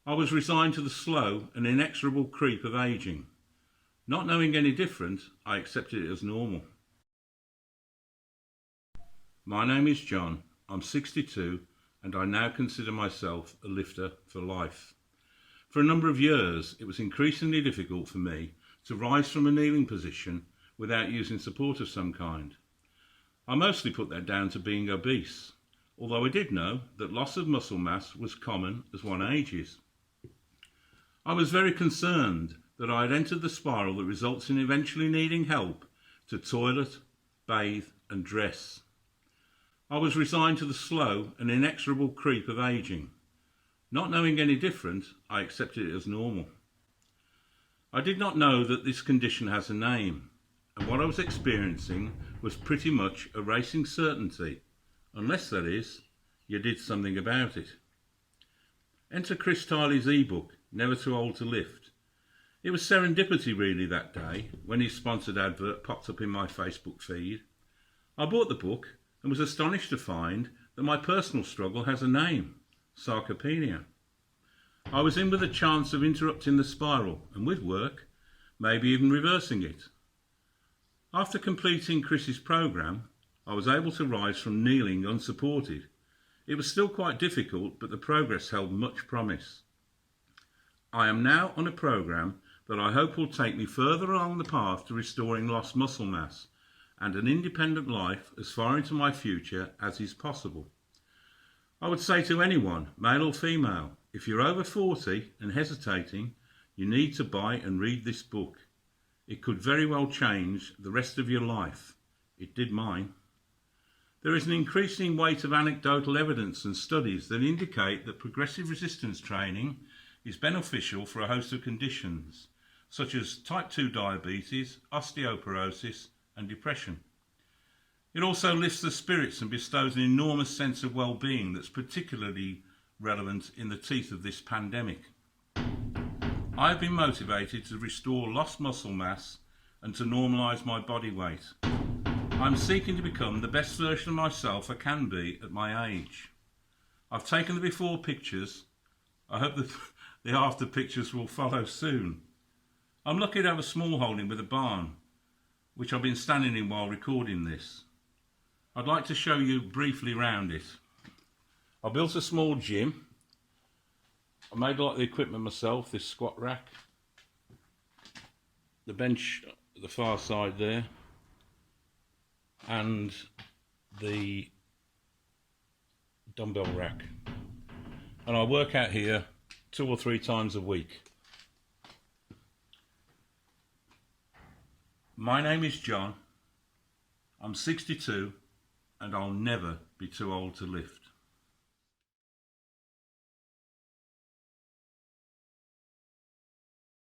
I was resigned to the slow and inexorable creep of ageing. Not knowing any different, I accepted it as normal. My name is John, I'm 62 and I now consider myself a lifter for life. For a number of years, it was increasingly difficult for me to rise from a kneeling position without using support of some kind. I mostly put that down to being obese, although I did know that loss of muscle mass was common as one ages. I was very concerned that I had entered the spiral that results in eventually needing help to toilet, bathe and dress. I was resigned to the slow and inexorable creep of ageing. Not knowing any different, I accepted it as normal. I did not know that this condition has a name, and what I was experiencing was pretty much a racing certainty, unless, that is, you did something about it. Enter Chris Tiley's ebook, Never Too Old to Lift. It was serendipity really that day when his sponsored advert popped up in my Facebook feed. I bought the book and was astonished to find that my personal struggle has a name, sarcopenia. I was in with a chance of interrupting the spiral and, with work, maybe even reversing it. After completing Chris's programme, I was able to rise from kneeling unsupported. It was still quite difficult, but the progress held much promise. I am now on a programme that I hope will take me further along the path to restoring lost muscle mass and an independent life as far into my future as is possible. I would say to anyone, male or female, if you're over 40 and hesitating, you need to buy and read this book. It could very well change the rest of your life. It did mine. There is an increasing weight of anecdotal evidence and studies that indicate that progressive resistance training is beneficial for a host of conditions, such as type 2 diabetes, osteoporosis and depression. It also lifts the spirits and bestows an enormous sense of well-being that's particularly relevant in the teeth of this pandemic. I have been motivated to restore lost muscle mass and to normalise my body weight. I'm seeking to become the best version of myself I can be at my age. I've taken the before pictures. I hope that the after pictures will follow soon. I'm lucky to have a small holding with a barn, which I've been standing in while recording this. I'd like to show you briefly around it. I built a small gym. I made a lot of the equipment myself, this squat rack, the bench at the far side there, and the dumbbell rack. And I work out here 2 or 3 times a week. My name is John, I'm 62 and I'll never be too old to lift.